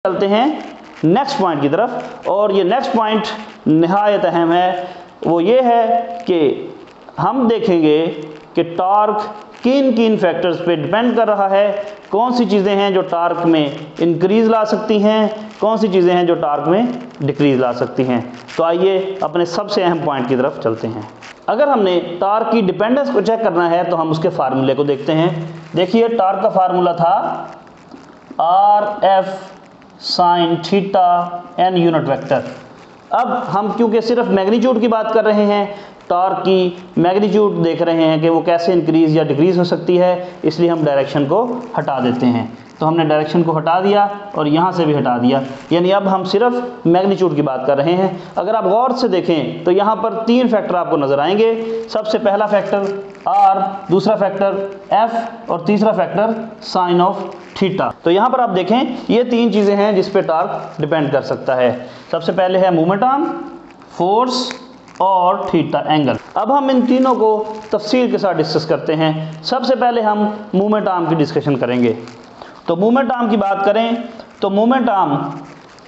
चलते हैं next point की तरफ, और ये नेक्स्ट पॉइंट निहायत अहम है। वो ये है कि हम देखेंगे कि टॉर्क किन किन फैक्टर्स पे डिपेंड कर रहा है, कौन सी चीज़ें हैं जो टॉर्क में इंक्रीज़ ला सकती हैं, कौन सी चीज़ें हैं जो टॉर्क में डिक्रीज़ ला सकती हैं। तो आइए अपने सबसे अहम पॉइंट की तरफ चलते हैं। अगर हमने टॉर्क की डिपेंडेंस को चेक करना है तो हम उसके फार्मूले को देखते हैं। देखिए, टॉर्क का फार्मूला था RF sine theta n unit vector. अब हम क्योंकि सिर्फ मैग्नीट्यूड की बात कर रहे हैं, टॉर्क की मैग्नीट्यूड देख रहे हैं कि वो कैसे इंक्रीज़ या डिक्रीज़ हो सकती है, इसलिए हम डायरेक्शन को हटा देते हैं। तो हमने डायरेक्शन को हटा दिया और यहाँ से भी हटा दिया, यानी अब हम सिर्फ मैग्नीट्यूड की बात कर रहे हैं। अगर आप गौर से देखें तो यहाँ पर 3 फैक्टर आपको नज़र आएंगे। सबसे पहला फैक्टर R, दूसरा फैक्टर F और तीसरा फैक्टर साइन ऑफ थीटा। तो यहाँ पर आप देखें, ये 3 चीज़ें हैं जिस पे टॉर्क डिपेंड कर सकता है। सबसे पहले है मूवमेंट आर्म, फोर्स और थीटा एंगल। अब हम इन तीनों को तफसील के साथ डिस्कस करते हैं। सबसे पहले हम मूवमेंट आर्म की डिस्कशन करेंगे। तो मूवमेंट आर्म की बात करें तो मूवमेंट आर्म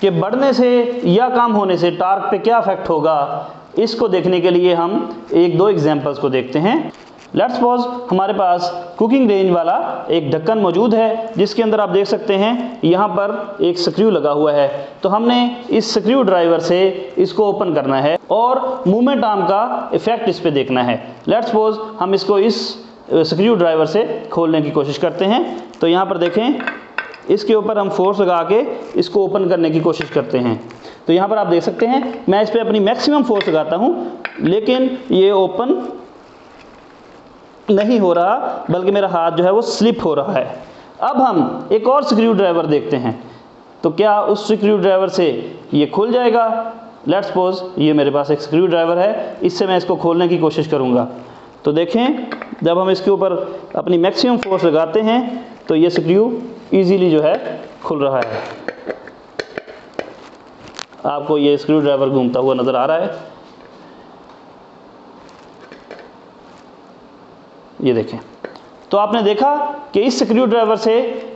के बढ़ने से या कम होने से टॉर्क पे क्या इफेक्ट होगा, इसको देखने के लिए हम 1-2 एग्जांपल्स को देखते हैं। लेट्स सपोज हमारे पास कुकिंग रेंज वाला एक ढक्कन मौजूद है, जिसके अंदर आप देख सकते हैं यहाँ पर एक स्क्रू लगा हुआ है। तो हमने इस स्क्रू ड्राइवर से इसको ओपन करना है और मूवमेंट आर्म का इफेक्ट इस पे देखना है। लेट्स सपोज हम इसको इस स्क्रू ड्राइवर से खोलने की कोशिश करते हैं। तो यहाँ पर देखें, इसके ऊपर हम फोर्स लगा के इसको ओपन करने की कोशिश करते हैं। तो यहाँ पर आप देख सकते हैं मैं इस पर अपनी मैक्सिमम फोर्स लगाता हूँ, लेकिन ये ओपन नहीं हो रहा, बल्कि मेरा हाथ जो है वो स्लिप हो रहा है। अब हम एक और स्क्रू ड्राइवर देखते हैं, तो क्या उस स्क्रू ड्राइवर से ये खुल जाएगा। लेट्स सपोज ये मेरे पास एक स्क्रू ड्राइवर है, इससे मैं इसको खोलने की कोशिश करूँगा। तो देखें, जब हम इसके ऊपर अपनी मैक्सिमम फोर्स लगाते हैं तो ये स्क्रू इजीली जो है खुल रहा है। आपको ये स्क्रू ड्राइवर घूमता हुआ नज़र आ रहा है, ये देखें। तो आपने देखा कि इस स्क्रू ड्राइवर से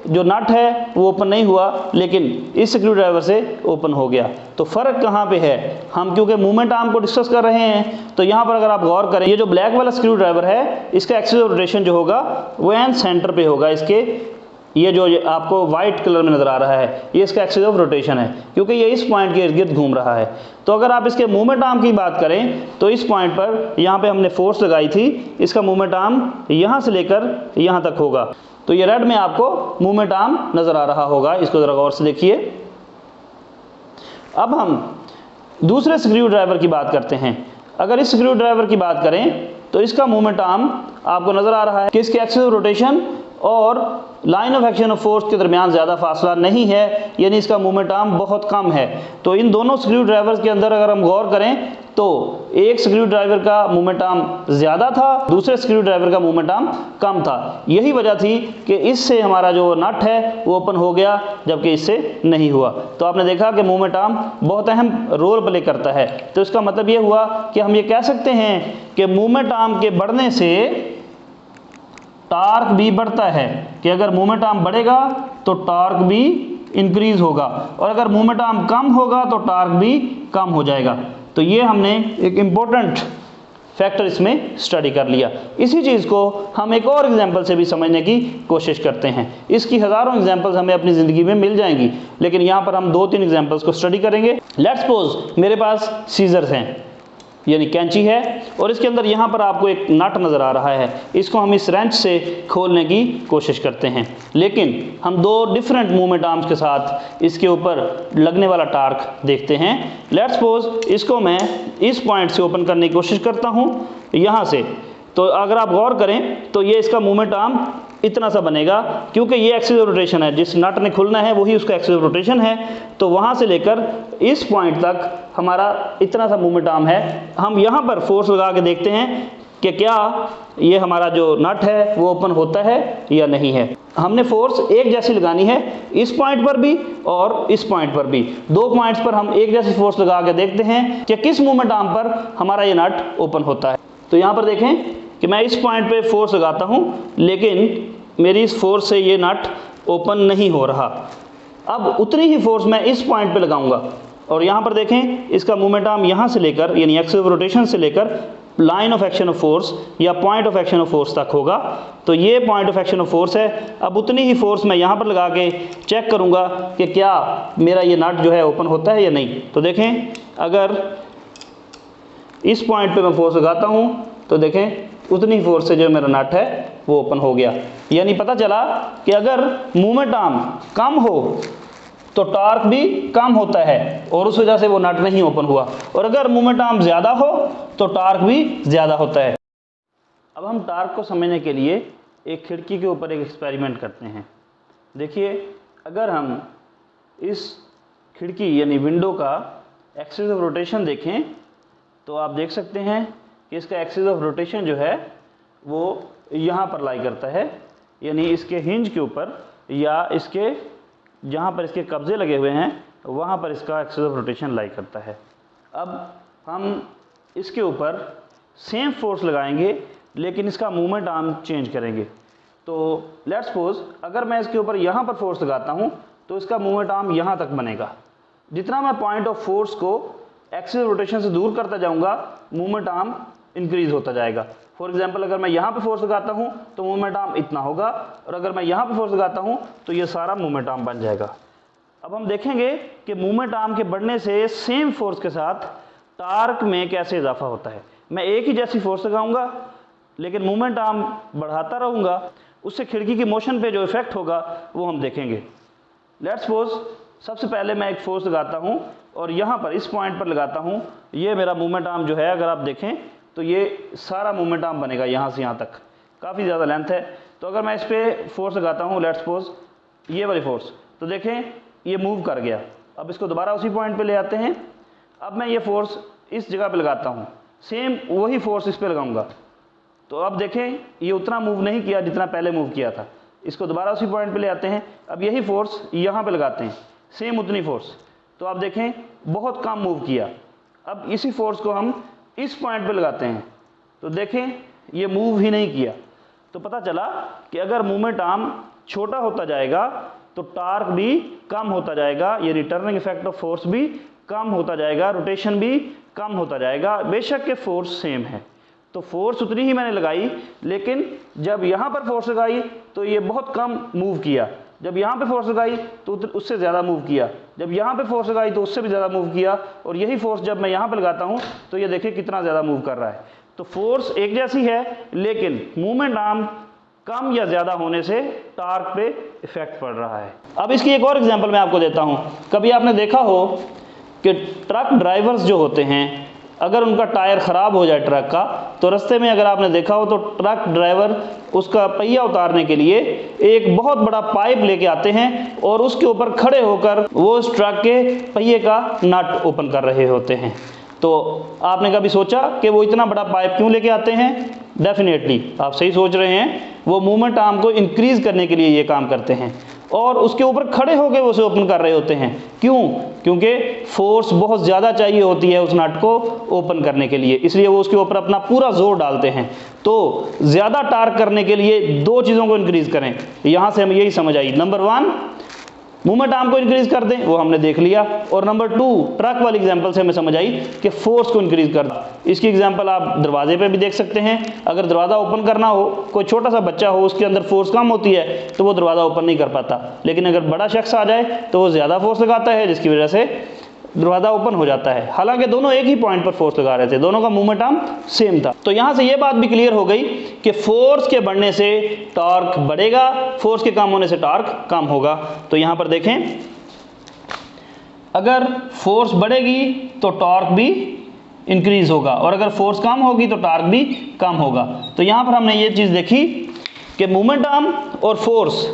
जो नट है वो ओपन नहीं हुआ, लेकिन इस स्क्रू ड्राइवर से ओपन हो गया। तो फ़र्क कहाँ पे है, हम क्योंकि मूवमेंट आर्म को डिस्कस कर रहे हैं। तो यहाँ पर अगर आप गौर करें, ये जो ब्लैक वाला स्क्रू ड्राइवर है, इसका एक्सिस ऑफ रोटेशन जो होगा वो एन सेंटर पे होगा। इसके ये जो आपको वाइट कलर में नज़र आ रहा है, ये इसका एक्सिस ऑफ रोटेशन है, क्योंकि ये इस पॉइंट के इर्द गिर्द घूम रहा है। तो अगर आप इसके मूवमेंट आर्म की बात करें तो इस पॉइंट पर यहाँ पे हमने फोर्स लगाई थी, इसका मूवमेंट आर्म यहाँ से लेकर यहाँ तक होगा। तो ये रेड में आपको मूवमेंट आर्म नज़र आ रहा होगा, इसको ज़रा गौर से देखिए। अब हम दूसरे स्क्रू ड्राइवर की बात करते हैं। अगर इस स्क्रू ड्राइवर की बात करें तो इसका मूवमेंट आर्म आपको नज़र आ रहा है कि इसके एक्सिस ऑफ रोटेशन और line of action of force के दरमियान ज़्यादा फासला नहीं है, यानी इसका मूवमेंट आर्म बहुत कम है। तो इन दोनों स्क्रू ड्राइवर्स के अंदर अगर हम गौर करें तो एक स्क्रू ड्राइवर का मूवमेंट आर्म ज़्यादा था, दूसरे स्क्रू ड्राइवर का मूवमेंट आर्म कम था। यही वजह थी कि इससे हमारा जो नट है वो ओपन हो गया, जबकि इससे नहीं हुआ। तो आपने देखा कि मूवमेंट आर्म बहुत अहम रोल प्ले करता है। तो इसका मतलब ये हुआ कि हम ये कह सकते हैं कि मूवमेंट आर्म के बढ़ने से टॉर्क भी बढ़ता है, कि अगर मूवमेंट आर्म बढ़ेगा तो टॉर्क भी इंक्रीज होगा, और अगर मूवमेंट आर्म कम होगा तो टॉर्क भी कम हो जाएगा। तो ये हमने एक इम्पोर्टेंट फैक्टर इसमें स्टडी कर लिया। इसी चीज़ को हम एक और एग्जांपल से भी समझने की कोशिश करते हैं। इसकी हज़ारों एग्जांपल्स हमें अपनी ज़िंदगी में मिल जाएंगी, लेकिन यहाँ पर हम 2-3 एग्जांपल्स को स्टडी करेंगे। लेट्स सपोज मेरे पास सीजर्स हैं, यानी कैंची है, और इसके अंदर यहाँ पर आपको एक नट नज़र आ रहा है। इसको हम इस रेंच से खोलने की कोशिश करते हैं, लेकिन हम 2 डिफरेंट मूवमेंट आर्म्स के साथ इसके ऊपर लगने वाला टॉर्क देखते हैं। लेट्स सपोज इसको मैं इस पॉइंट से ओपन करने की कोशिश करता हूँ यहाँ से। तो अगर आप गौर करें तो ये इसका मूवमेंट आर्म इतना सा बनेगा, क्योंकि ये एक्सिस ऑफ रोटेशन है, जिस नट ने खुलना है वही उसका एक्सिस ऑफ रोटेशन है। तो वहाँ से लेकर इस पॉइंट तक हमारा इतना सा मूवमेंट आर्म है। हम यहाँ पर फोर्स लगा के देखते हैं कि क्या ये हमारा जो नट है वो ओपन होता है या नहीं है। हमने फोर्स एक जैसी लगानी है, इस पॉइंट पर भी और इस पॉइंट पर भी। 2 पॉइंट्स पर हम एक जैसी फोर्स लगा के देखते हैं कि किस मूवमेंट आर्म पर हमारा ये नट ओपन होता है। तो यहाँ पर देखें कि मैं इस पॉइंट पे फोर्स लगाता हूँ, लेकिन मेरी इस फोर्स से ये नट ओपन नहीं हो रहा। अब उतनी ही फोर्स मैं इस पॉइंट पे लगाऊंगा और यहाँ पर देखें इसका मोमेंट आर्म यहाँ से लेकर यानी एक्सिस ऑफ रोटेशन से लेकर line of action of force या point of action of force तक होगा। तो ये point of action of force है। अब उतनी ही फोर्स मैं यहाँ पर लगा के चेक करूँगा कि क्या मेरा ये नट जो है ओपन होता है या नहीं। तो देखें अगर इस पॉइंट पे मैं फोर्स लगाता हूँ तो देखें उतनी फोर्स से जो मेरा नट है वो ओपन हो गया। यानी पता चला कि अगर मूवमेंट आर्म कम हो तो टॉर्क भी कम होता है और उस वजह से वो नट नहीं ओपन हुआ, और अगर मूवमेंट आर्म ज़्यादा हो तो टॉर्क भी ज़्यादा होता है। अब हम टॉर्क को समझने के लिए एक खिड़की के ऊपर एक एक्सपेरिमेंट करते हैं। देखिए अगर हम इस खिड़की यानी विंडो का एक्सिस ऑफ रोटेशन देखें तो आप देख सकते हैं कि इसका एक्सिस ऑफ रोटेशन जो है वो यहाँ पर लाई करता है, यानी इसके हिंज के ऊपर या इसके जहाँ पर इसके कब्जे लगे हुए हैं वहाँ पर इसका एक्सिस ऑफ रोटेशन लाई करता है। अब हम इसके ऊपर सेम फोर्स लगाएंगे लेकिन इसका मूवमेंट आर्म चेंज करेंगे। तो लेट्स सपोज अगर मैं इसके ऊपर यहाँ पर फोर्स लगाता हूँ तो इसका मूवमेंट आर्म यहाँ तक बनेगा। जितना मैं पॉइंट ऑफ फोर्स को एक्सिस ऑफ रोटेशन से दूर करता जाऊँगा मूवमेंट आर्म इंक्रीज होता जाएगा। फॉर एग्जाम्पल अगर मैं यहाँ पे फोर्स लगाता हूँ तो मूवमेंट आर्म इतना होगा, और अगर मैं यहाँ पे फोर्स लगाता हूँ तो ये सारा मूवमेंट आर्म बन जाएगा। अब हम देखेंगे कि मूवमेंट आर्म के बढ़ने से सेम फोर्स के साथ टॉर्क में कैसे इजाफा होता है। मैं एक ही जैसी फोर्स लगाऊंगा लेकिन मूवमेंट आर्म बढ़ाता रहूँगा, उससे खिड़की की मोशन पे जो इफेक्ट होगा वो हम देखेंगे। लेट्स सपोज सबसे पहले मैं एक फोर्स लगाता हूँ और यहाँ पर इस पॉइंट पर लगाता हूँ। ये मेरा मूवमेंट आर्म जो है अगर आप देखें तो ये सारा मूवमेंट आर्म बनेगा यहाँ से यहाँ तक, काफ़ी ज़्यादा लेंथ है। तो अगर मैं इस पर फोर्स लगाता हूँ लेट्स सपोज ये वाली फोर्स, तो देखें ये मूव कर गया। अब इसको दोबारा उसी पॉइंट पे ले आते हैं। अब मैं ये फोर्स इस जगह पे लगाता हूँ, सेम वही फोर्स इस पे लगाऊंगा, तो अब देखें ये उतना मूव नहीं किया जितना पहले मूव किया था। इसको दोबारा उसी पॉइंट पे ले आते हैं। अब यही फोर्स यहाँ पे लगाते हैं, सेम उतनी फोर्स, तो आप देखें बहुत कम मूव किया। अब इसी फोर्स को हम इस पॉइंट पे लगाते हैं तो देखें ये मूव ही नहीं किया। तो पता चला कि अगर मूवमेंट आर्म छोटा होता जाएगा तो टॉर्क भी कम होता जाएगा, यानी टर्निंग इफेक्ट ऑफ फोर्स भी कम होता जाएगा, रोटेशन भी कम होता जाएगा। बेशक के फोर्स सेम है, तो फोर्स उतनी ही मैंने लगाई, लेकिन जब यहाँ पर फोर्स लगाई तो ये बहुत कम मूव किया। जब यहाँ पे फोर्स लगाई तो उससे ज़्यादा मूव किया, जब यहाँ पे फोर्स लगाई तो उससे भी ज़्यादा मूव किया, और यही फोर्स जब मैं यहाँ पे लगाता हूँ तो ये देखिए कितना ज़्यादा मूव कर रहा है। तो फोर्स एक जैसी है लेकिन मूवमेंट आर्म कम या ज़्यादा होने से टॉर्क पे इफेक्ट पड़ रहा है। अब इसकी एक और एग्जांपल मैं आपको देता हूँ। कभी आपने देखा हो कि ट्रक ड्राइवर्स जो होते हैं अगर उनका टायर ख़राब हो जाए ट्रक का, तो रास्ते में अगर आपने देखा हो तो ट्रक ड्राइवर उसका पहिया उतारने के लिए एक बहुत बड़ा पाइप लेके आते हैं और उसके ऊपर खड़े होकर वो उस ट्रक के पहिए का नट ओपन कर रहे होते हैं। तो आपने कभी सोचा कि वो इतना बड़ा पाइप क्यों लेके आते हैं? डेफिनेटली आप सही सोच रहे हैं, वो मूवमेंट आर्म को इंक्रीज़ करने के लिए ये काम करते हैं, और उसके ऊपर खड़े होकर वो उसे ओपन कर रहे होते हैं। क्यों? क्योंकि फोर्स बहुत ज़्यादा चाहिए होती है उस नट को ओपन करने के लिए, इसलिए वो उसके ऊपर अपना पूरा जोर डालते हैं। तो ज़्यादा टार्क करने के लिए दो चीज़ों को इंक्रीज़ करें, यहाँ से हमें यही समझ आई। नंबर 1 मूवमेंट आर्म को इंक्रीज़ कर दें, वो हमने देख लिया, और नंबर 2 ट्रक वाली एग्जांपल से हमें समझ आई कि फोर्स को इंक्रीज़ कर दें। इसकी एग्जांपल आप दरवाजे पे भी देख सकते हैं। अगर दरवाज़ा ओपन करना हो, कोई छोटा सा बच्चा हो, उसके अंदर फोर्स कम होती है तो वो दरवाज़ा ओपन नहीं कर पाता, लेकिन अगर बड़ा शख्स आ जाए तो वो ज़्यादा फोर्स लगाता है जिसकी वजह से दरवाज़ा ओपन हो जाता है। हालांकि दोनों एक ही पॉइंट पर फोर्स लगा रहे थे, दोनों का मूवमेंट आर्म सेम था। तो यहाँ से ये बात भी क्लियर हो गई कि फोर्स के बढ़ने से टॉर्क बढ़ेगा, फोर्स के कम होने से टॉर्क कम होगा। तो यहाँ पर देखें, अगर फोर्स बढ़ेगी तो टॉर्क भी इंक्रीज होगा, और अगर फोर्स कम होगी तो टॉर्क भी कम होगा। तो यहाँ पर हमने ये चीज़ देखी कि मूवमेंट आर्म और फोर्स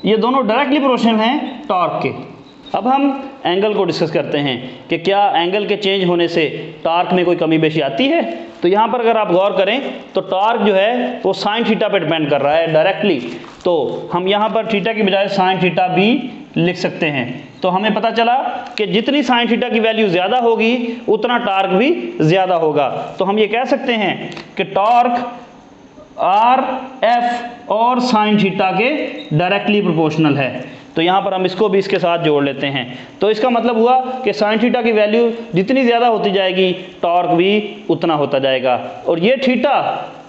ये दोनों डायरेक्टली प्रोपोर्शनल हैं टॉर्क के। अब हम एंगल को डिस्कस करते हैं कि क्या एंगल के चेंज होने से टॉर्क में कोई कमी बेशी आती है। तो यहाँ पर अगर आप गौर करें तो टॉर्क जो है वो साइन थीटा पे डिपेंड कर रहा है डायरेक्टली। तो हम यहाँ पर थीटा की बजाय साइन थीटा भी लिख सकते हैं। तो हमें पता चला कि जितनी साइन थीटा की वैल्यू ज़्यादा होगी उतना टॉर्क भी ज़्यादा होगा। तो हम ये कह सकते हैं कि टॉर्क आर एफ और साइन थीटा के डायरेक्टली प्रोपोर्शनल है। तो यहाँ पर हम इसको भी इसके साथ जोड़ लेते हैं। तो इसका मतलब हुआ कि साइन थीटा की वैल्यू जितनी ज़्यादा होती जाएगी टॉर्क भी उतना होता जाएगा। और ये थीटा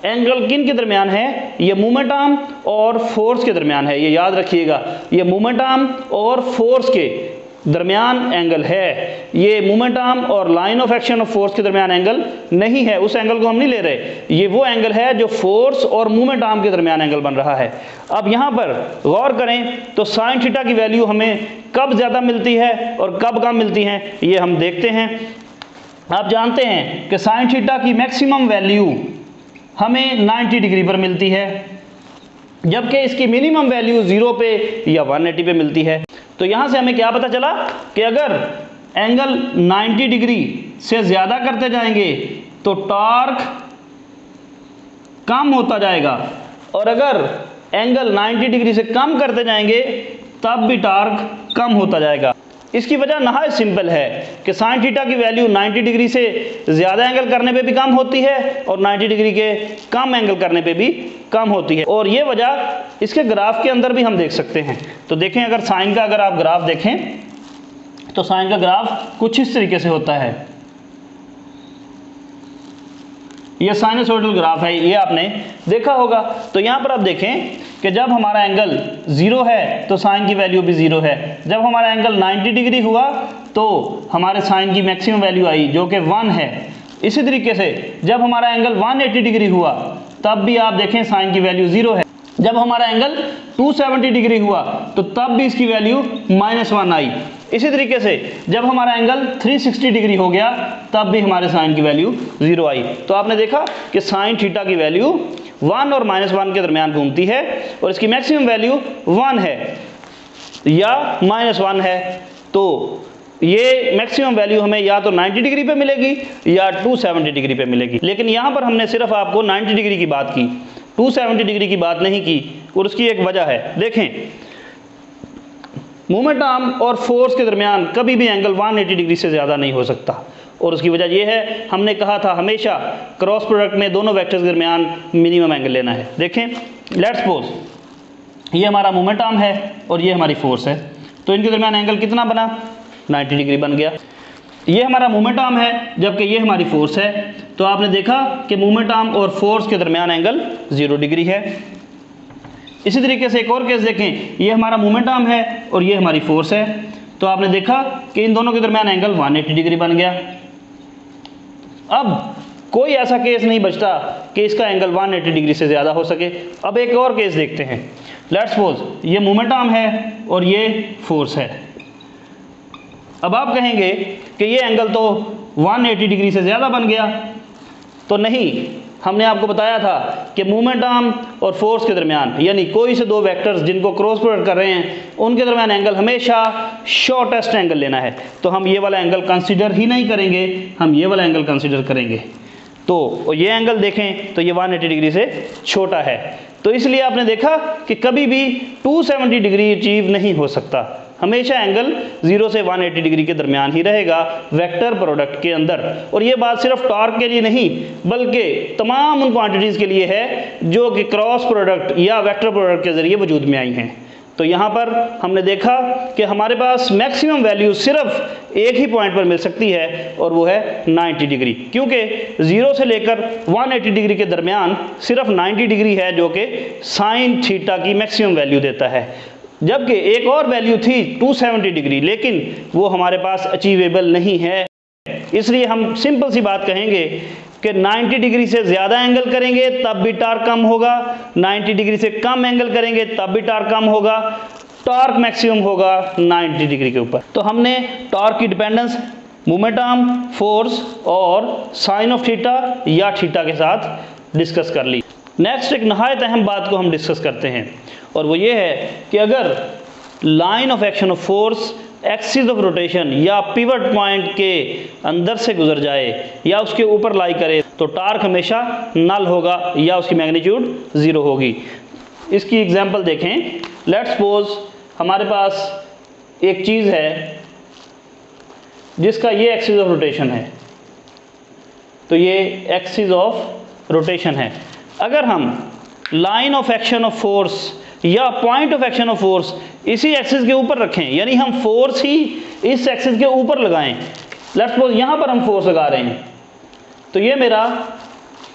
एंगल किन के दरमियान है? ये मोमेंट आर्म और फोर्स के दरमियान है। ये याद रखिएगा, ये मोमेंट आर्म और फोर्स के दरमियान एंगल है। ये मोमेंट आर्म और line of action of force के दरमियान एंगल नहीं है, उस एंगल को हम नहीं ले रहे। ये वो एंगल है जो फोर्स और मोमेंट आर्म के दरमियान एंगल बन रहा है। अब यहाँ पर गौर करें तो साइन थीटा की वैल्यू हमें कब ज़्यादा मिलती है और कब कम मिलती है, ये हम देखते हैं। आप जानते हैं कि साइन थीटा की मैक्सिमम वैल्यू हमें 90 डिग्री पर मिलती है, जबकि इसकी मिनिमम वैल्यू 0 पे या 180 पे मिलती है। तो यहाँ से हमें क्या पता चला कि अगर एंगल 90 डिग्री से ज़्यादा करते जाएंगे तो टॉर्क कम होता जाएगा, और अगर एंगल 90 डिग्री से कम करते जाएंगे तब भी टॉर्क कम होता जाएगा। इसकी वजह नहायत सिंपल है कि साइन थीटा की वैल्यू 90 डिग्री से ज़्यादा एंगल करने पे भी कम होती है और 90 डिग्री के कम एंगल करने पे भी कम होती है। और ये वजह इसके ग्राफ के अंदर भी हम देख सकते हैं। तो देखें, अगर साइन का अगर आप ग्राफ देखें तो साइन का ग्राफ कुछ इस तरीके से होता है। ये साइनसोइडल ग्राफ है, ये आपने देखा होगा। तो यहाँ पर आप देखें कि जब हमारा एंगल 0 है तो साइन की वैल्यू भी 0 है। जब हमारा एंगल 90 डिग्री हुआ तो हमारे साइन की मैक्सिमम वैल्यू आई जो कि 1 है। इसी तरीके से जब हमारा एंगल 180 डिग्री हुआ तब भी आप देखें साइन की वैल्यू 0 है। जब हमारा एंगल 270 डिग्री हुआ तो तब भी इसकी वैल्यू -1 आई। इसी तरीके से जब हमारा एंगल 360 डिग्री हो गया तब भी हमारे साइन की वैल्यू 0 आई। तो आपने देखा कि साइन थीटा की वैल्यू 1 और -1 के दरमियान घूमती है और इसकी मैक्सिमम वैल्यू 1 है या -1 है। तो ये मैक्सिमम वैल्यू हमें या तो 90 डिग्री पे मिलेगी या 270 डिग्री पे मिलेगी। लेकिन यहाँ पर हमने सिर्फ आपको 90 डिग्री की बात की, 270 डिग्री की बात नहीं की, और उसकी एक वजह है। देखें, मोमेंट आर्म और फोर्स के दरमियान कभी भी एंगल 180 डिग्री से ज़्यादा नहीं हो सकता, और उसकी वजह यह है, हमने कहा था हमेशा क्रॉस प्रोडक्ट में दोनों वेक्टर्स के दरमियान मिनिमम एंगल लेना है। देखें, लेट्स सपोज ये हमारा मोमेंट आर्म है और ये हमारी फोर्स है, तो इनके दरमियान एंगल कितना बना? 90 डिग्री बन गया। ये हमारा मोमेंट आर्म है जबकि ये हमारी फोर्स है। तो आपने देखा कि मोमेंट आर्म और फोर्स के दरमियान एंगल 0 डिग्री है। इसी तरीके से एक और केस देखें, ये हमारा मोमेंट आर्म है और ये हमारी फोर्स है। तो आपने देखा कि इन दोनों के दरमियान एंगल 180 डिग्री बन गया। अब कोई ऐसा केस नहीं बचता कि इसका एंगल 180 डिग्री से ज़्यादा हो सके। अब एक और केस देखते हैं। लेट्स सपोज ये मोमेंट आर्म है और ये फोर्स है। अब आप कहेंगे कि ये एंगल तो 180 डिग्री से ज़्यादा बन गया। तो नहीं, हमने आपको बताया था कि मोमेंट आर्म और फोर्स के दरमियान, यानी कोई से दो वेक्टर्स जिनको क्रॉस प्रोडक्ट कर रहे हैं, उनके दरमियान एंगल हमेशा शॉर्टेस्ट एंगल लेना है। तो हम ये वाला एंगल कंसीडर ही नहीं करेंगे, हम ये वाला एंगल कंसीडर करेंगे। तो ये एंगल देखें तो ये 180 डिग्री से छोटा है। तो इसलिए आपने देखा कि कभी भी 270 डिग्री अचीव नहीं हो सकता, हमेशा एंगल 0 से 180 डिग्री के दरमियान ही रहेगा वेक्टर प्रोडक्ट के अंदर। और ये बात सिर्फ टॉर्क के लिए नहीं बल्कि तमाम उन क्वांटिटीज़ के लिए है जो कि क्रॉस प्रोडक्ट या वेक्टर प्रोडक्ट के ज़रिए वजूद में आई हैं। तो यहाँ पर हमने देखा कि हमारे पास मैक्सिमम वैल्यू सिर्फ एक ही पॉइंट पर मिल सकती है और वो है 90 डिग्री, क्योंकि 0 से लेकर 180 डिग्री के दरमियान सिर्फ 90 डिग्री है जो कि साइन थीटा की मैक्सिमम वैल्यू देता है। जबकि एक और वैल्यू थी 270 डिग्री, लेकिन वो हमारे पास अचीवेबल नहीं है। इसलिए हम सिंपल सी बात कहेंगे कि 90 डिग्री से ज़्यादा एंगल करेंगे तब भी टॉर्क कम होगा, 90 डिग्री से कम एंगल करेंगे तब भी टॉर्क कम होगा, टॉर्क मैक्सिमम होगा 90 डिग्री के ऊपर। तो हमने टॉर्क की डिपेंडेंस मोमेंट आर्म, फोर्स और साइन ऑफ थीटा या थीटा के साथ डिस्कस कर ली। नेक्स्ट एक नहायत अहम बात को हम डिस्कस करते हैं, और वो ये है कि अगर line of action of force axis of rotation या पिवट पॉइंट के अंदर से गुजर जाए या उसके ऊपर लाई करे तो टॉर्क हमेशा नल होगा या उसकी मैग्नीट्यूड 0 होगी। इसकी एग्जांपल देखें। लेट्स सपोज हमारे पास एक चीज़ है जिसका ये एक्सिस ऑफ रोटेशन है, तो ये एक्सिस ऑफ रोटेशन है। अगर हम line of action of force या point of action of force इसी एक्सिस के ऊपर रखें, यानी हम फोर्स ही इस एक्सिस के ऊपर लगाएं। लेट्स सपोज यहाँ पर हम फोर्स लगा रहे हैं, तो ये मेरा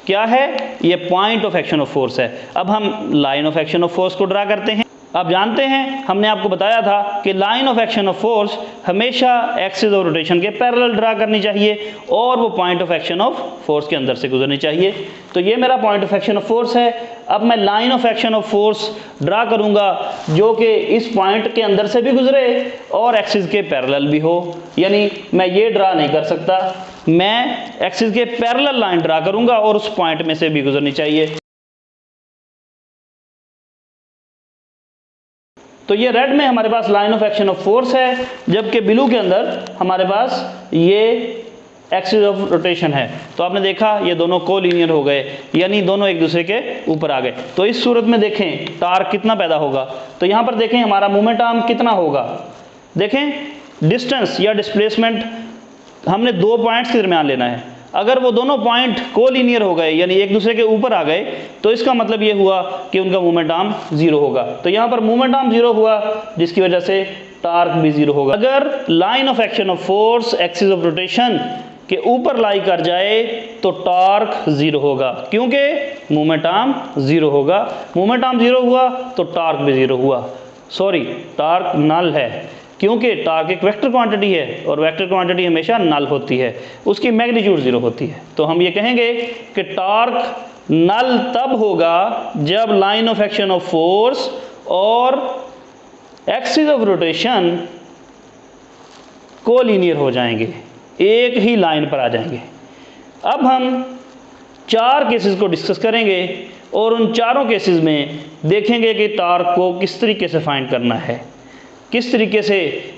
क्या है, ये point of action of force है। अब हम line of action of force को ड्रा करते हैं। आप जानते हैं, हमने आपको बताया था कि line of action of force हमेशा एक्सिस ऑफ रोटेशन के पैरेलल ड्रा करनी चाहिए और वो point of action of force के अंदर से गुजरनी चाहिए। तो ये मेरा point of action of force है। अब मैं line of action of force draw करूंगा जो कि इस पॉइंट के अंदर से भी गुजरे और एक्सिस के पैरेलल भी हो, यानी मैं ये ड्रा नहीं कर सकता, मैं एक्सिस के पैरेलल लाइन ड्रा करूंगा और उस पॉइंट में से भी गुजरनी चाहिए। तो ये रेड में हमारे पास line of action of force है, जबकि ब्लू के अंदर हमारे पास ये एक्सिस ऑफ रोटेशन है। तो आपने देखा ये दोनों कोलिनियर हो गए, यानी दोनों एक दूसरे के ऊपर आ गए। तो इस सूरत में देखें टार्क कितना पैदा होगा, तो यहाँ पर देखें हमारा मोमेंट आर्म कितना होगा। देखें डिस्टेंस या डिस्प्लेसमेंट हमने दो पॉइंट्स के दरमियान लेना है। अगर वो दोनों पॉइंट कोलिनियर हो गए, यानी एक दूसरे के ऊपर आ गए, तो इसका मतलब ये हुआ कि उनका मोमेंट आर्म जीरो होगा। तो यहाँ पर मोमेंट आर्म जीरो हुआ, जिसकी वजह से टार्क भी जीरो होगा। अगर line of action of force axis of rotation के ऊपर लाई कर जाए तो टॉर्क जीरो होगा, क्योंकि मोमेंट आर्म जीरो होगा। मोमेंट आर्म जीरो हुआ तो टॉर्क भी जीरो हुआ। सॉरी, टॉर्क नल है, क्योंकि टॉर्क एक वेक्टर क्वांटिटी है और वेक्टर क्वांटिटी हमेशा नल होती है, उसकी मैग्नीट्यूड जीरो होती है। तो हम ये कहेंगे कि टॉर्क नल तब होगा जब line of action of force और एक्सिस ऑफ रोटेशन कोलिनियर हो जाएंगे, एक ही लाइन पर आ जाएंगे। अब हम चार केसेस को डिस्कस करेंगे और उन चारों केसेस में देखेंगे कि टॉर्क को किस तरीके से फाइंड करना है, किस तरीके से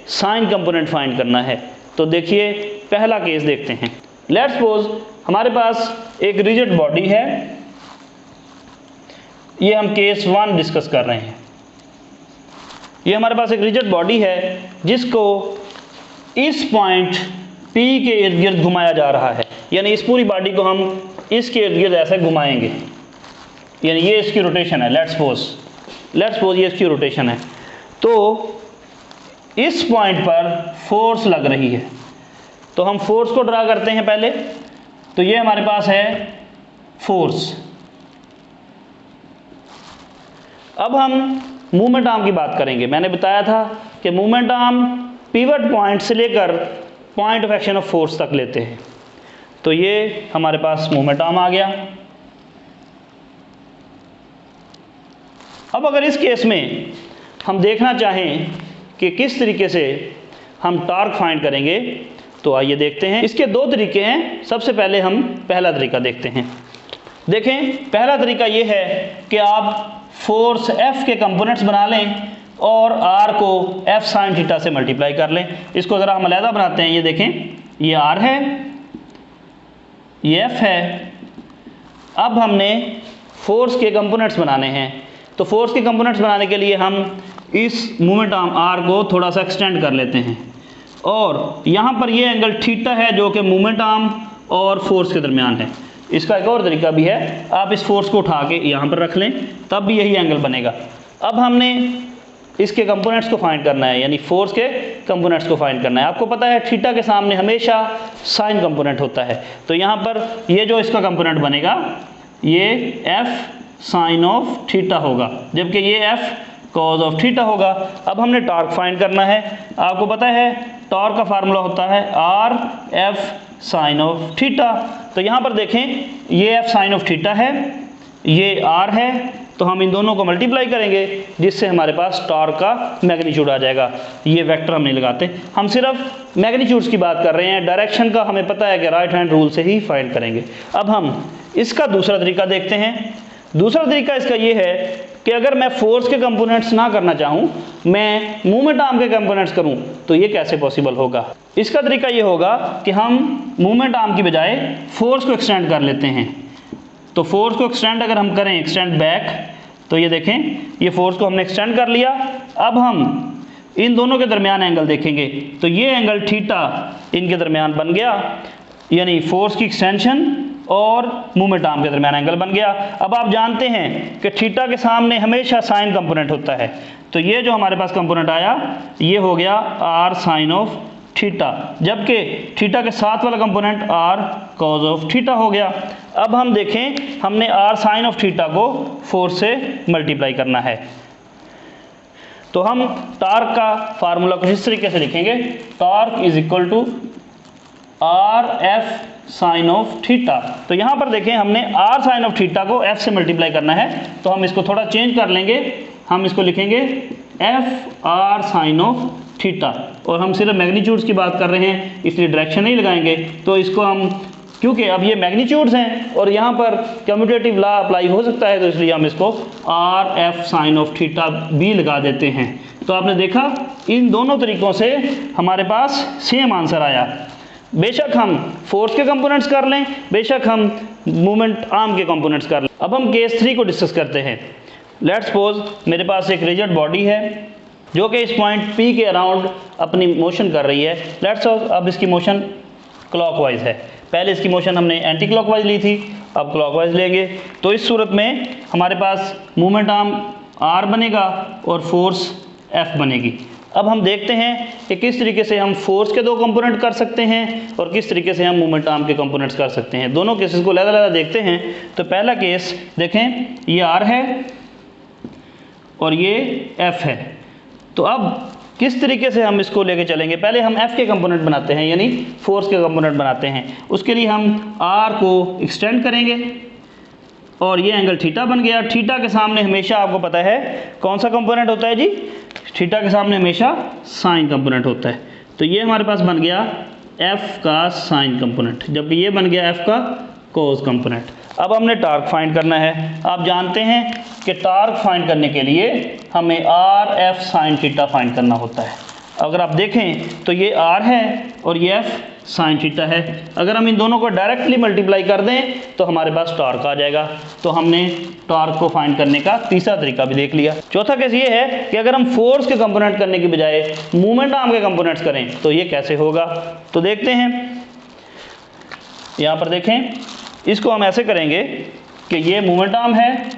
साइन कंपोनेंट फाइंड करना है। तो देखिए पहला केस देखते हैं। लेट्स सपोज हमारे पास एक रिजिड बॉडी है, ये हम केस 1 डिस्कस कर रहे हैं। ये हमारे पास एक रिजिड बॉडी है जिसको इस पॉइंट P के इर्द गिर्द घुमाया जा रहा है, यानी इस पूरी बॉडी को हम इसके इर्द गिर्द ऐसे घुमाएंगे, यानी ये इसकी रोटेशन है। लेट्स सपोज ये इसकी रोटेशन है। तो इस पॉइंट पर फोर्स लग रही है, तो हम फोर्स को ड्रा करते हैं पहले। तो ये हमारे पास है फोर्स। अब हम मूवमेंट आर्म की बात करेंगे। मैंने बताया था कि मूवमेंट आर्म पिवट पॉइंट से लेकर point of action of force तक लेते हैं। तो ये हमारे पास मूवमेंट आर्म आ गया। अब अगर इस केस में हम देखना चाहें कि किस तरीके से हम टॉर्क फाइंड करेंगे, तो आइए देखते हैं। इसके दो तरीके हैं। सबसे पहले हम पहला तरीका देखते हैं। देखें, पहला तरीका ये है कि आप फोर्स F के कंपोनेंट्स बना लें और R को F sin थीटा से मल्टीप्लाई कर लें। इसको ज़रा हम अलहदा बनाते हैं। ये देखें, ये R है, ये F है। अब हमने फोर्स के कंपोनेंट्स बनाने हैं। तो फोर्स के कंपोनेंट्स बनाने के लिए हम इस मूवमेंट आर्म R को थोड़ा सा एक्सटेंड कर लेते हैं और यहाँ पर ये एंगल थीटा है जो कि मूवमेंट आर्म और फोर्स के दरमियान है। इसका एक और तरीका भी है, आप इस फोर्स को उठा के यहाँ पर रख लें, तब भी यही एंगल बनेगा। अब हमने इसके कंपोनेंट्स को फाइंड करना है, यानी फोर्स के कंपोनेंट्स को फाइंड करना है। आपको पता है थीटा के सामने हमेशा साइन कंपोनेंट होता है। तो यहाँ पर ये जो इसका कंपोनेंट बनेगा ये F साइन ऑफ थीटा होगा, जबकि ये F कॉज ऑफ थीटा होगा। अब हमने टॉर्क फाइंड करना है। आपको पता है टॉर्क का फार्मूला होता है R F sine of theta. तो यहाँ पर देखें, ये F साइन ऑफ थीटा है, ये R है, तो हम इन दोनों को मल्टीप्लाई करेंगे जिससे हमारे पास टॉर्क का मैग्नीट्यूड आ जाएगा। ये वेक्टर हम नहीं लगाते, हम सिर्फ मैग्नीट्यूड्स की बात कर रहे हैं। डायरेक्शन का हमें पता है कि राइट हैंड रूल से ही फाइंड करेंगे। अब हम इसका दूसरा तरीका देखते हैं। दूसरा तरीका इसका ये है कि अगर मैं फोर्स के कंपोनेंट्स ना करना चाहूँ, मैं मूवमेंट आर्म के कंपोनेंट्स करूँ, तो ये कैसे पॉसिबल होगा। इसका तरीका ये होगा कि हम मूवमेंट आर्म की बजाय फोर्स को एक्सटेंड कर लेते हैं। तो फोर्स को एक्सटेंड अगर हम करें, एक्सटेंड बैक, तो ये देखें, ये फोर्स को हमने एक्सटेंड कर लिया। अब हम इन दोनों के दरमियान एंगल देखेंगे, तो ये एंगल थीटा इनके दरमियान बन गया, यानी फोर्स की एक्सटेंशन और मूवमेंट आर्म के दरमियान एंगल बन गया। अब आप जानते हैं कि थीटा के सामने हमेशा साइन कंपोनेंट होता है, तो ये जो हमारे पास कंपोनेंट आया ये हो गया आर साइन ऑफ थीटा, जबकि थीटा के साथ वाला component R cos of theta हो गया। अब हम देखें, हमने आर साइन ऑफ थीटा को 4 से मल्टीप्लाई करना है, तो हम टॉर्क का फार्मूला कुछ इस तरीके से लिखेंगे, torque is equal to R F sine of theta. तो यहाँ पर देखें हमने आर साइन ऑफ थीटा को एफ से मल्टीप्लाई करना है, तो हम इसको थोड़ा चेंज कर लेंगे, हम इसको लिखेंगे F R sine of theta, और हम सिर्फ मैग्नीट्यूड्स की बात कर रहे हैं इसलिए डायरेक्शन नहीं लगाएंगे। तो इसको हम, क्योंकि अब ये मैग्नीट्यूड्स हैं और यहाँ पर कम्यूटेटिव लॉ अप्लाई हो सकता है, तो इसलिए हम इसको are F sine of theta भी लगा देते हैं। तो आपने देखा इन दोनों तरीक़ों से हमारे पास सेम आंसर आया। बेशक हम फोर्स के कंपोनेंट्स कर लें, बेशक हम मूवमेंट आर्म के कंपोनेंट्स कर लें। अब हम केस 3 को डिस्कस करते हैं। लेट्स सपोज मेरे पास एक रिजिड बॉडी है जो कि इस पॉइंट P के अराउंड अपनी मोशन कर रही है। लेट्स सपोज अब इसकी मोशन क्लॉकवाइज है, पहले इसकी मोशन हमने एंटी क्लॉकवाइज ली थी, अब क्लॉकवाइज लेंगे। तो इस सूरत में हमारे पास मूवमेंट आर्म R बनेगा और फोर्स F बनेगी। अब हम देखते हैं कि किस तरीके से हम फोर्स के दो कंपोनेंट कर सकते हैं और किस तरीके से हम मूवमेंट आर्म के कंपोनेंट्स कर सकते हैं। दोनों केसेस को अलग-अलग देखते हैं। तो पहला केस देखें, ये R है और ये F है। तो अब किस तरीके से हम इसको लेके चलेंगे, पहले हम F के कंपोनेंट बनाते हैं, यानी फोर्स के कंपोनेंट बनाते हैं। उसके लिए हम R को एक्सटेंड करेंगे और ये एंगल थीटा बन गया। थीटा के सामने हमेशा आपको पता है कौन सा कंपोनेंट होता है जी, थीटा के सामने हमेशा साइन कंपोनेंट होता है। तो ये हमारे पास बन गया F का साइन कंपोनेंट, जबकि ये बन गया F का कोस कंपोनेंट। अब हमने टॉर्क फाइंड करना है। आप जानते हैं कि टॉर्क फाइंड करने के लिए हमें are F sine theta find करना होता है। अगर आप देखें तो ये R है और ये F साइन थीटा है। अगर हम इन दोनों को डायरेक्टली मल्टीप्लाई कर दें तो हमारे पास टॉर्क आ जाएगा। तो हमने टॉर्क को फाइंड करने का तीसरा तरीका भी देख लिया। चौथा केस ये है कि अगर हम फोर्स के कंपोनेंट करने की बजाय मूवमेंट आर्म के कंपोनेंट्स करें तो ये कैसे होगा। तो देखते हैं, यहाँ पर देखें, इसको हम ऐसे करेंगे कि ये मूवमेंट आर्म है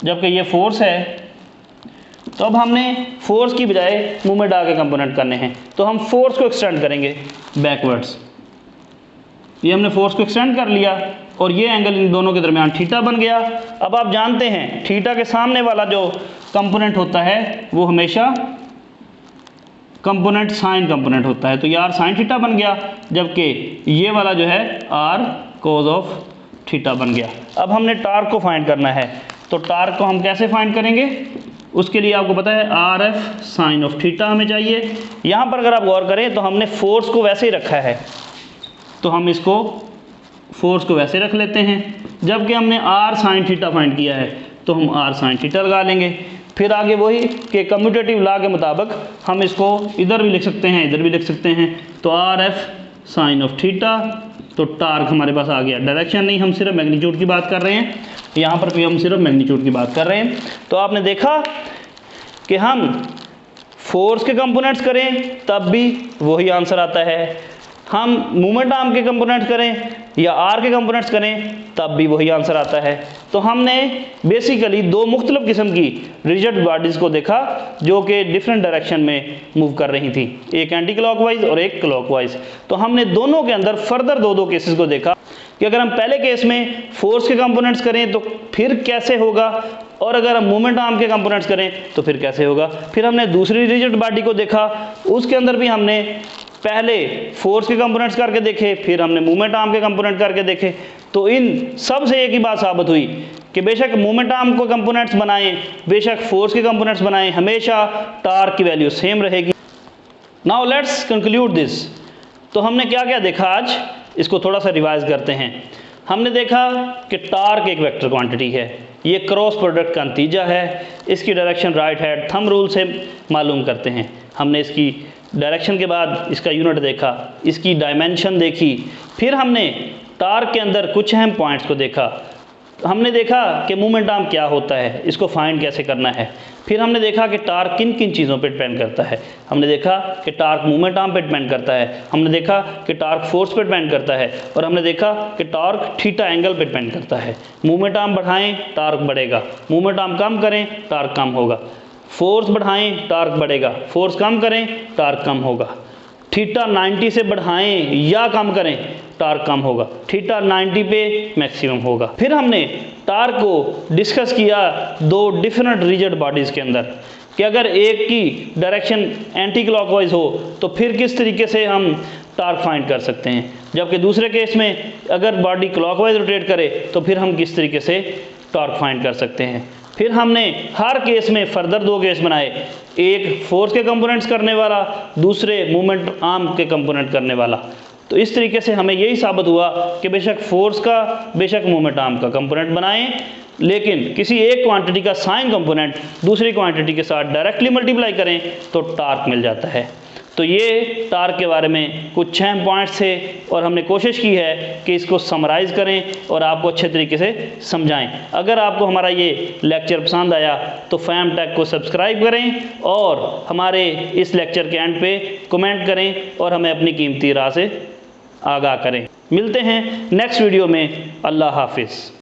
जबकि ये फोर्स है। तो अब हमने फोर्स की बजाय मूवमेंट आर्म के कंपोनेंट करने हैं, तो हम फोर्स को एक्सटेंड करेंगे बैकवर्ड्स। ये हमने फोर्स को एक्सटेंड कर लिया और ये एंगल इन दोनों के दरमियान थीटा बन गया। अब आप जानते हैं थीटा के सामने वाला जो कंपोनेंट होता है वो हमेशा कंपोनेंट साइन कंपोनेंट होता है। तो ये आर साइन थीटा बन गया, जबकि ये वाला जो है आर कोस ऑफ थीटा बन गया। अब हमने टॉर्क को फाइंड करना है। तो टॉर्क को हम कैसे फाइंड करेंगे, उसके लिए आपको पता है are F sine of theta हमें चाहिए। यहाँ पर अगर आप गौर करें तो हमने फोर्स को वैसे ही रखा है, तो हम इसको फोर्स को वैसे रख लेते हैं। जबकि हमने आर साइन थीटा फाइंड किया है तो हम आर साइन थीटा लगा लेंगे। फिर आगे वही कि कम्यूटेटिव लॉ के मुताबिक हम इसको इधर भी लिख सकते हैं, इधर भी लिख सकते हैं। तो are F sine of theta, तो टॉर्क हमारे पास आ गया। डायरेक्शन नहीं, हम सिर्फ मैग्नीट्यूड की बात कर रहे हैं, यहाँ पर भी हम सिर्फ मैग्नीट्यूड की बात कर रहे हैं। तो आपने देखा कि हम फोर्स के कंपोनेंट्स करें तब भी वही आंसर आता है, हम मूवमेंट आर्म के कंपोनेंट्स करें या आर के कंपोनेंट्स करें तब भी वही आंसर आता है। तो हमने बेसिकली दो मुख्तलिफ किस्म की रिजिड बॉडीज़ को देखा जो कि डिफरेंट डायरेक्शन में मूव कर रही थी, एक एंटी क्लॉकवाइज और एक क्लॉकवाइज। तो हमने दोनों के अंदर फर्दर दो केसेस को देखा कि अगर हम पहले केस में फोर्स के कंपोनेंट्स करें तो फिर कैसे होगा, और अगर हम मूवमेंट आर्म के कंपोनेंट्स करें तो फिर कैसे होगा। फिर हमने दूसरी रिजिड बॉडी को देखा, उसके अंदर भी हमने पहले फोर्स के कंपोनेंट्स करके देखे, फिर हमने मूवमेंट आर्म के कंपोनेंट करके देखे। तो इन सब से एक ही बात साबित हुई कि बेशक मूवमेंट आर्म को कंपोनेंट्स बनाएं, बेशक फोर्स के कंपोनेंट्स बनाएं, हमेशा टॉर्क की वैल्यू सेम रहेगी। Now let's conclude this. तो हमने क्या क्या देखा आज, इसको थोड़ा सा रिवाइज करते हैं। हमने देखा कि टॉर्क एक वेक्टर क्वांटिटी है, ये क्रॉस प्रोडक्ट का नतीजा है, इसकी direction right hand thumb rule से मालूम करते हैं। हमने इसकी डायरेक्शन के बाद इसका यूनिट देखा, इसकी डायमेंशन देखी, फिर हमने टॉर्क के अंदर कुछ अहम पॉइंट्स को देखा। हमने देखा कि मूवमेंट आर्म क्या होता है, इसको फाइंड कैसे करना है। फिर हमने देखा कि टार्क किन किन चीज़ों पे डिपेंड करता है। हमने देखा कि टार्क मूवमेंट आर्म पे डिपेंड करता है, हमने देखा कि टार्क फोर्स पे डिपेंड करता है, और हमने देखा कि टार्क थीटा एंगल पे डिपेंड करता है। मूवमेंट आर्म बढ़ाएं टार्क बढ़ेगा, मूवमेंट आर्म कम करें टार्क कम होगा, फोर्स बढ़ाएं टार्क बढ़ेगा, फोर्स कम करें टार्क कम होगा। थीटा 90 से बढ़ाएं या कम करें टार्क कम होगा, थीटा 90 पे मैक्सिमम होगा। फिर हमने टार्क को डिस्कस किया दो डिफरेंट रिजिड बॉडीज़ के अंदर कि अगर एक की डायरेक्शन एंटी क्लॉकवाइज हो तो फिर किस तरीके से हम टार्क फाइंड कर सकते हैं, जबकि दूसरे केस में अगर बॉडी क्लॉकवाइज रोटेट करे तो फिर हम किस तरीके से टार्क फाइंड कर सकते हैं। फिर हमने हर केस में फर्दर दो केस बनाए, एक फोर्स के कंपोनेंट्स करने वाला, दूसरे मूवमेंट आर्म के कंपोनेंट करने वाला। तो इस तरीके से हमें यही साबित हुआ कि बेशक फोर्स का बेशक मूवमेंट आर्म का कंपोनेंट बनाएं, लेकिन किसी एक क्वांटिटी का साइन कंपोनेंट दूसरी क्वांटिटी के साथ डायरेक्टली मल्टीप्लाई करें तो टार्क मिल जाता है। तो ये टार्क के बारे में कुछ अहम पॉइंट्स थे और हमने कोशिश की है कि इसको समराइज़ करें और आपको अच्छे तरीके से समझाएं। अगर आपको हमारा ये लेक्चर पसंद आया तो फैम टेक को सब्सक्राइब करें और हमारे इस लेक्चर के एंड पे कमेंट करें और हमें अपनी कीमती राय से आगाह करें। मिलते हैं नेक्स्ट वीडियो में। अल्लाह हाफिज़।